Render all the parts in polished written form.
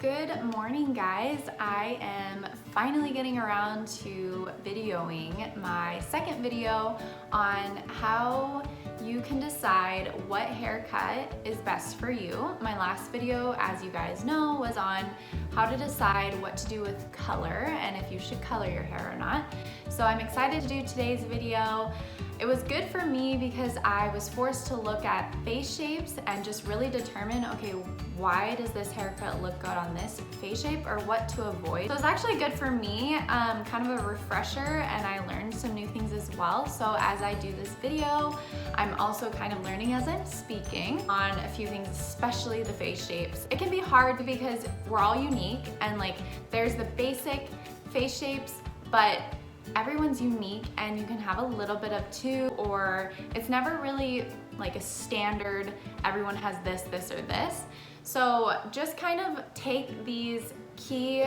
Good morning, guys. I am finally getting around to videoing my second video on how you can decide what haircut is best for you. My last video, as you guys know, was on how to decide what to do with color and if you should color your hair or not. So I'm excited to do today's video. It was good for me because I was forced to look at face shapes and just really determine, okay, why does this haircut look good on this face shape or what to avoid. So it was actually good for me, kind of a refresher, and I learned some new things as well. So as I do this video, I'm also kind of learning as I'm speaking on a few things, especially the face shapes. It can be hard because we're all unique and like there's the basic face shapes, but everyone's unique and you can have a little bit of two, or it's never really like a standard, everyone has this, this, or this. So just kind of take these key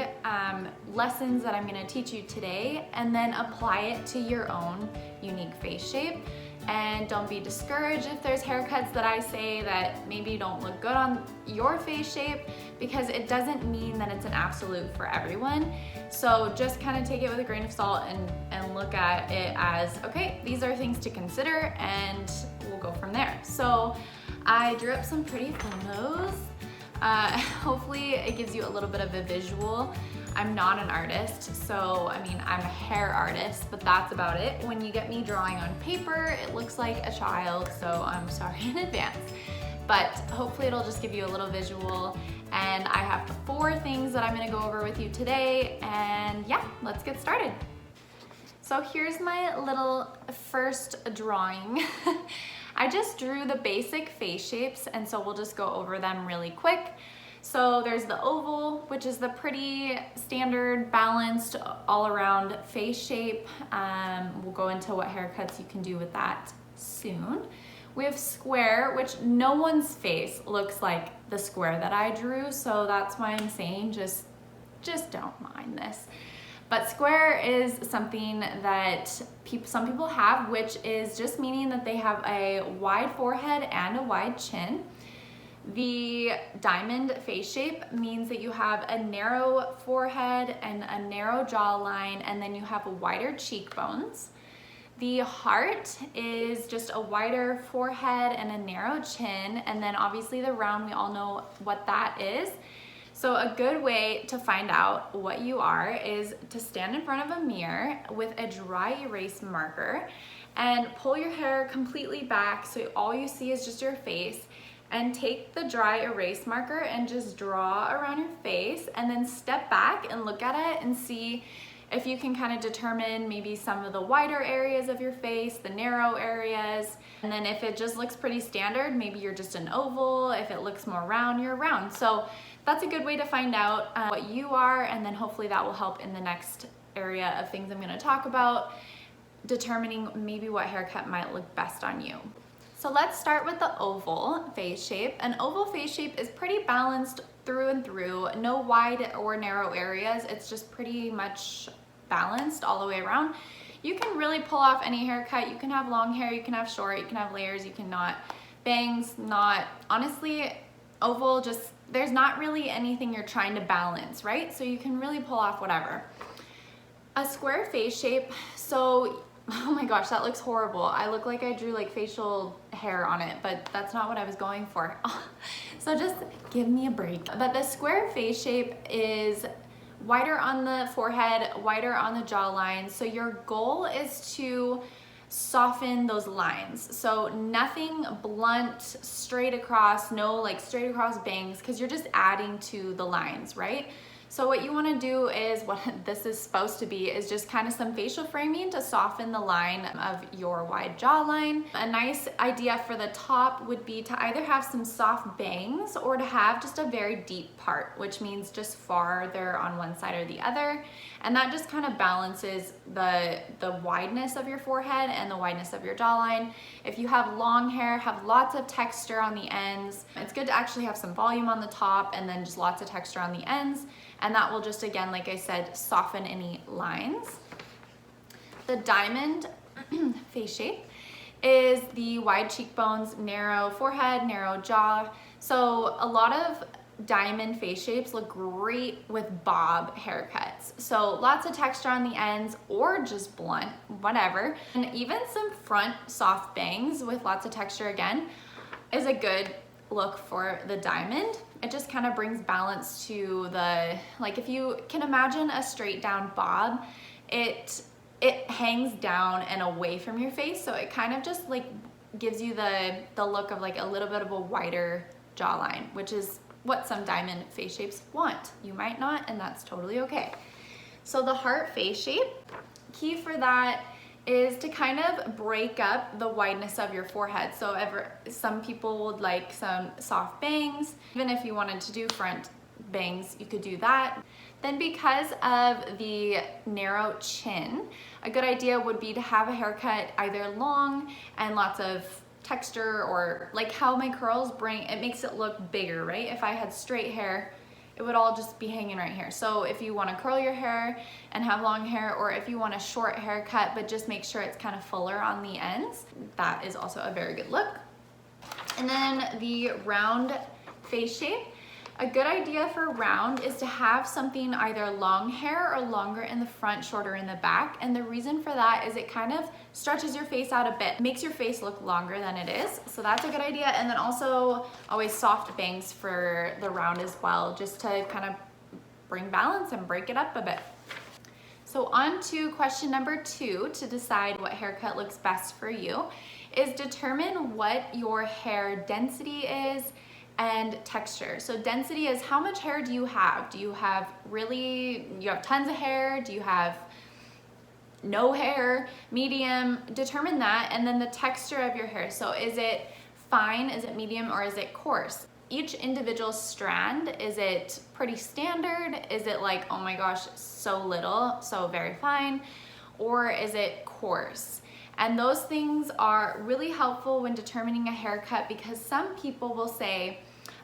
lessons that I'm gonna teach you today and then apply it to your own unique face shape. And don't be discouraged if there's haircuts that I say that maybe don't look good on your face shape, because it doesn't mean that it's an absolute for everyone. So just kind of take it with a grain of salt and look at it as, okay, these are things to consider and we'll go from there. So I drew up some pretty photos. Hopefully it gives you a little bit of a visual. I'm not an artist, so I mean, I'm a hair artist, but that's about it. When you get me drawing on paper, it looks like a child, so I'm sorry in advance. But hopefully it'll just give you a little visual. And I have 4 things that I'm gonna go over with you today, and yeah, let's get started. So here's my little first drawing. I just drew the basic face shapes, and so we'll just go over them really quick. So there's the oval, which is the pretty standard, balanced, all-around face shape. We'll go into what haircuts you can do with that soon. We have square, which no one's face looks like the square that I drew, so that's why I'm saying just don't mind this. But square is something that some people have, which is just meaning that they have a wide forehead and a wide chin. The diamond face shape means that you have a narrow forehead and a narrow jawline, and then you have wider cheekbones. The heart is just a wider forehead and a narrow chin, and then obviously the round, we all know what that is. So a good way to find out what you are is to stand in front of a mirror with a dry erase marker and pull your hair completely back so all you see is just your face, and take the dry erase marker and just draw around your face, and then step back and look at it and see if you can kind of determine maybe some of the wider areas of your face, the narrow areas. And then if it just looks pretty standard, maybe you're just an oval. If it looks more round, you're round. So that's a good way to find out what you are, and then hopefully that will help in the next area of things I'm gonna talk about, determining maybe what haircut might look best on you. So let's start with the oval face shape. An oval face shape is pretty balanced through and through, no wide or narrow areas. It's just pretty much balanced all the way around. You can really pull off any haircut. You can have long hair, you can have short, you can have layers, you can not, bangs, not. Honestly, oval, just, there's not really anything you're trying to balance, right? So you can really pull off whatever. A square face shape, so oh my gosh, that looks horrible. I look like I drew like facial hair on it, but that's not what I was going for. So just give me a break. But the square face shape is wider on the forehead, wider on the jawline. So your goal is to soften those lines. So nothing blunt, straight across, no like straight across bangs, because you're just adding to the lines, right? So what you want to do is, what this is supposed to be, is just kind of some facial framing to soften the line of your wide jawline. A nice idea for the top would be to either have some soft bangs or to have just a very deep part, which means just farther on one side or the other. And that just kind of balances the wideness of your forehead and the wideness of your jawline. If you have long hair, have lots of texture on the ends. It's good to actually have some volume on the top and then just lots of texture on the ends. And that will just, again, like I said, soften any lines. The diamond face shape is the wide cheekbones, narrow forehead, narrow jaw. So a lot of diamond face shapes look great with bob haircuts. So lots of texture on the ends or just blunt, whatever. And even some front soft bangs with lots of texture again is a good look for the diamond. It just kind of brings balance to the, like if you can imagine a straight down bob, it hangs down and away from your face. So it kind of just like gives you the look of like a little bit of a wider jawline, which is what some diamond face shapes want. You might not, and that's totally okay. So the heart face shape, key for that is to kind of break up the wideness of your forehead. So some people would like some soft bangs. Even if you wanted to do front bangs, you could do that. Then because of the narrow chin, a good idea would be to have a haircut either long and lots of texture, or like how my curls it makes it look bigger, right? If I had straight hair, it would all just be hanging right here. So if you want to curl your hair and have long hair, or if you want a short haircut but just make sure it's kind of fuller on the ends, that is also a very good look. And then the round face shape. A good idea for round is to have something either long hair or longer in the front, shorter in the back. And the reason for that is it kind of stretches your face out a bit, makes your face look longer than it is. So that's a good idea. And then also always soft bangs for the round as well, just to kind of bring balance and break it up a bit. So on to question number 2 to decide what haircut looks best for you is determine what your hair density is and texture. So density is how much hair do you have? Do you have tons of hair? Do you have no hair? Medium? Determine that. And then the texture of your hair. So is it fine? Is it medium? Or is it coarse? Each individual strand, is it pretty standard? Is it like, oh my gosh, so little, so very fine? Or is it coarse? And those things are really helpful when determining a haircut, because some people will say,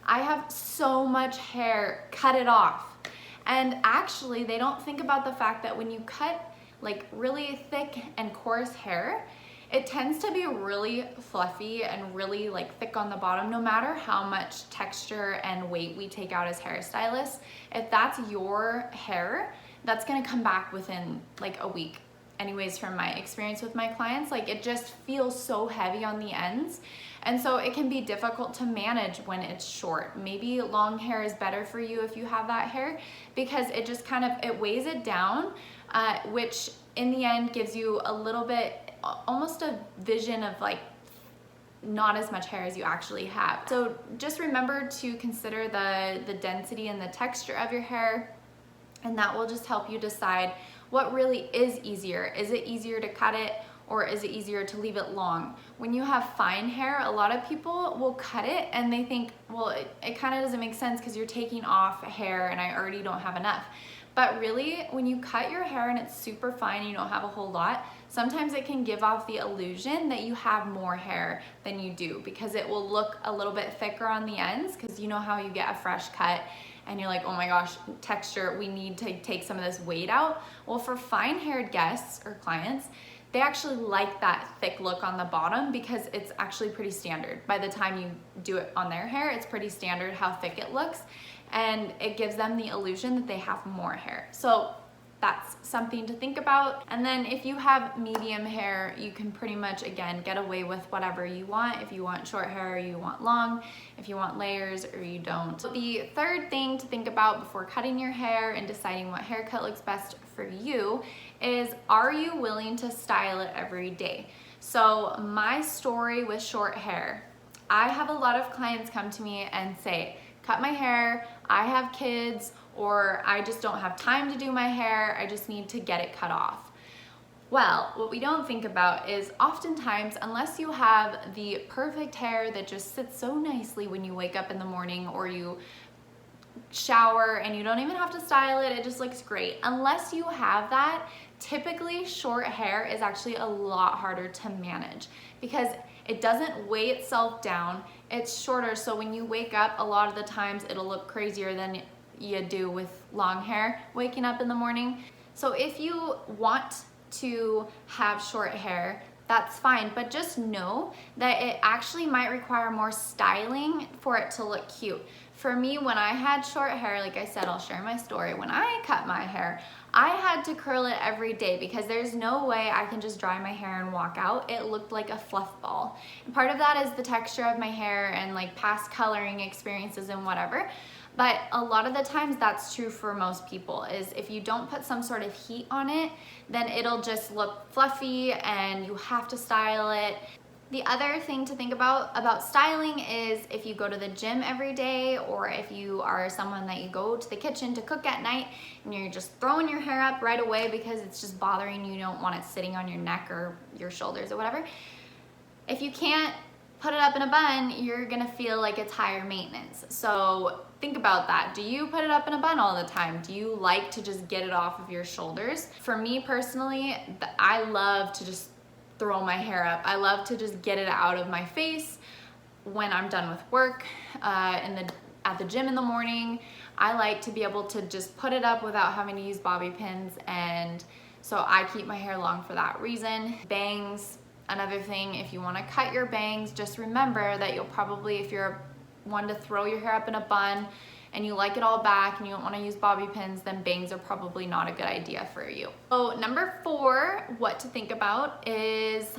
I have so much hair, cut it off. And actually they don't think about the fact that when you cut like really thick and coarse hair, it tends to be really fluffy and really like thick on the bottom, no matter how much texture and weight we take out as hairstylists. If that's your hair, that's gonna come back within like a week. Anyways, from my experience with my clients, like it just feels so heavy on the ends. And so it can be difficult to manage when it's short. Maybe long hair is better for you if you have that hair, because it just kind of, it weighs it down, which in the end gives you a little bit, almost a vision of like not as much hair as you actually have. So just remember to consider the density and the texture of your hair, and that will just help you decide what really is easier. Is it easier to cut it, or is it easier to leave it long? When you have fine hair, a lot of people will cut it and they think, well, it kind of doesn't make sense because you're taking off hair and I already don't have enough. But really, when you cut your hair and it's super fine and you don't have a whole lot, sometimes it can give off the illusion that you have more hair than you do, because it will look a little bit thicker on the ends, because you know how you get a fresh cut and you're like, oh my gosh, texture, we need to take some of this weight out. Well, for fine-haired guests or clients, they actually like that thick look on the bottom because it's actually pretty standard. By the time you do it on their hair, it's pretty standard how thick it looks, and it gives them the illusion that they have more hair. So that's something to think about. And then if you have medium hair, you can pretty much, again, get away with whatever you want. If you want short hair or you want long, if you want layers or you don't. So the third thing to think about before cutting your hair and deciding what haircut looks best for you is, are you willing to style it every day? So my story with short hair, I have a lot of clients come to me and say, cut my hair, I have kids, or I just don't have time to do my hair, I just need to get it cut off. Well, what we don't think about is oftentimes, unless you have the perfect hair that just sits so nicely when you wake up in the morning or you shower and you don't even have to style it, it just looks great. Unless you have that, typically short hair is actually a lot harder to manage because it doesn't weigh itself down, it's shorter, so when you wake up, a lot of the times it'll look crazier than you do with long hair waking up in the morning. So if you want to have short hair, that's fine. But just know that it actually might require more styling for it to look cute. For me, when I had short hair, like I said, I'll share my story. When I cut my hair, I had to curl it every day because there's no way I can just dry my hair and walk out. It looked like a fluff ball. And part of that is the texture of my hair and like past coloring experiences and whatever. But a lot of the times that's true for most people, is if you don't put some sort of heat on it, then it'll just look fluffy and you have to style it. The other thing to think about styling is if you go to the gym every day, or if you are someone that you go to the kitchen to cook at night and you're just throwing your hair up right away because it's just bothering you, you don't want it sitting on your neck or your shoulders or whatever. If you can't put it up in a bun, you're gonna feel like it's higher maintenance. So think about that. Do you put it up in a bun all the time? Do you like to just get it off of your shoulders? For me personally, I love to just throw my hair up. I love to just get it out of my face when I'm done with work, at the gym in the morning. I like to be able to just put it up without having to use bobby pins, and so I keep my hair long for that reason. Bangs, another thing, if you want to cut your bangs, just remember that you'll probably, if you're one to throw your hair up in a bun and you like it all back and you don't want to use bobby pins, then bangs are probably not a good idea for you. So number 4, what to think about is,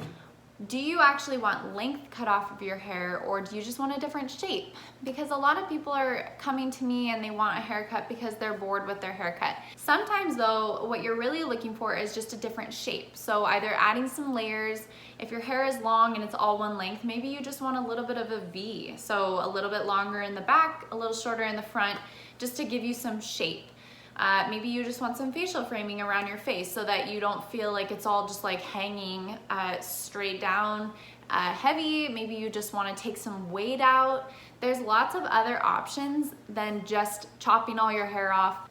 do you actually want length cut off of your hair, or do you just want a different shape? Because a lot of people are coming to me and they want a haircut because they're bored with their haircut. Sometimes though, what you're really looking for is just a different shape. So either adding some layers. If your hair is long and it's all one length, maybe you just want a little bit of a V. So a little bit longer in the back, a little shorter in the front, just to give you some shape. Maybe you just want some facial framing around your face so that you don't feel like it's all just like hanging straight down heavy. Maybe you just want to take some weight out. There's lots of other options than just chopping all your hair off.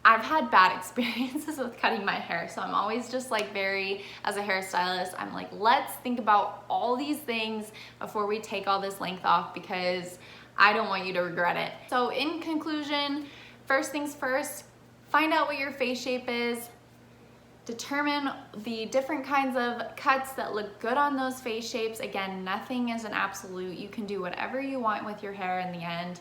I've had bad experiences with cutting my hair, so I'm always just like as a hairstylist, I'm like, let's think about all these things before we take all this length off, because I don't want you to regret it. So in conclusion, first things first, find out what your face shape is, determine the different kinds of cuts that look good on those face shapes. Again, nothing is an absolute. You can do whatever you want with your hair in the end.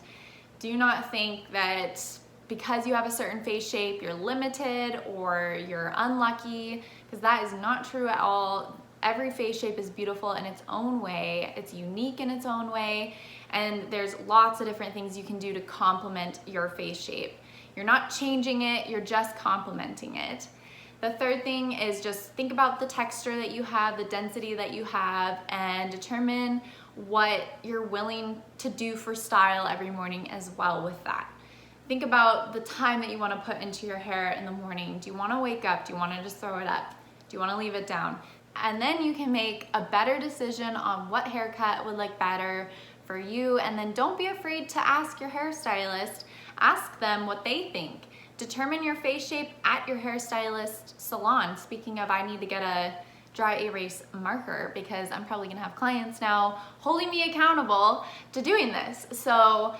Do not think that because you have a certain face shape, you're limited or you're unlucky, because that is not true at all. Every face shape is beautiful in its own way. It's unique in its own way. And there's lots of different things you can do to complement your face shape. You're not changing it, you're just complementing it. The third thing is just think about the texture that you have, the density that you have, and determine what you're willing to do for style every morning as well with that. Think about the time that you want to put into your hair in the morning. Do you want to wake up? Do you want to just throw it up? Do you want to leave it down? And then you can make a better decision on what haircut would look better for you. And then don't be afraid to ask your hairstylist. Ask them what they think. Determine your face shape at your hairstylist salon. Speaking of, I need to get a dry erase marker because I'm probably gonna have clients now holding me accountable to doing this. So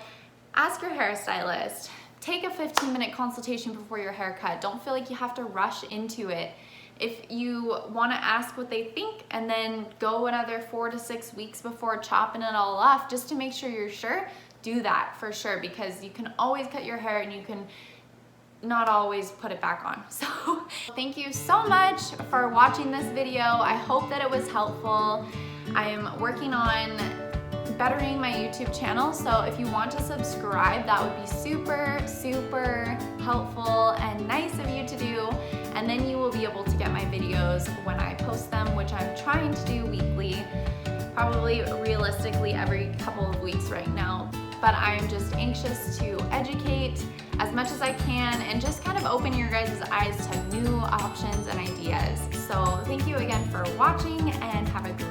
ask your hairstylist. Take a 15-minute consultation before your haircut. Don't feel like you have to rush into it. If you want to ask what they think and then go another 4 to 6 weeks before chopping it all off just to make sure you're sure, do that for sure, because you can always cut your hair and you can not always put it back on. So thank you so much for watching this video. I hope that it was helpful. I am working on bettering my YouTube channel, so if you want to subscribe, that would be super, super helpful and nice of you to do. And then you will be able to get my videos when I post them, which I'm trying to do weekly, probably realistically every couple of weeks right now. But I'm just anxious to educate as much as I can and just kind of open your guys' eyes to new options and ideas. So thank you again for watching and have a great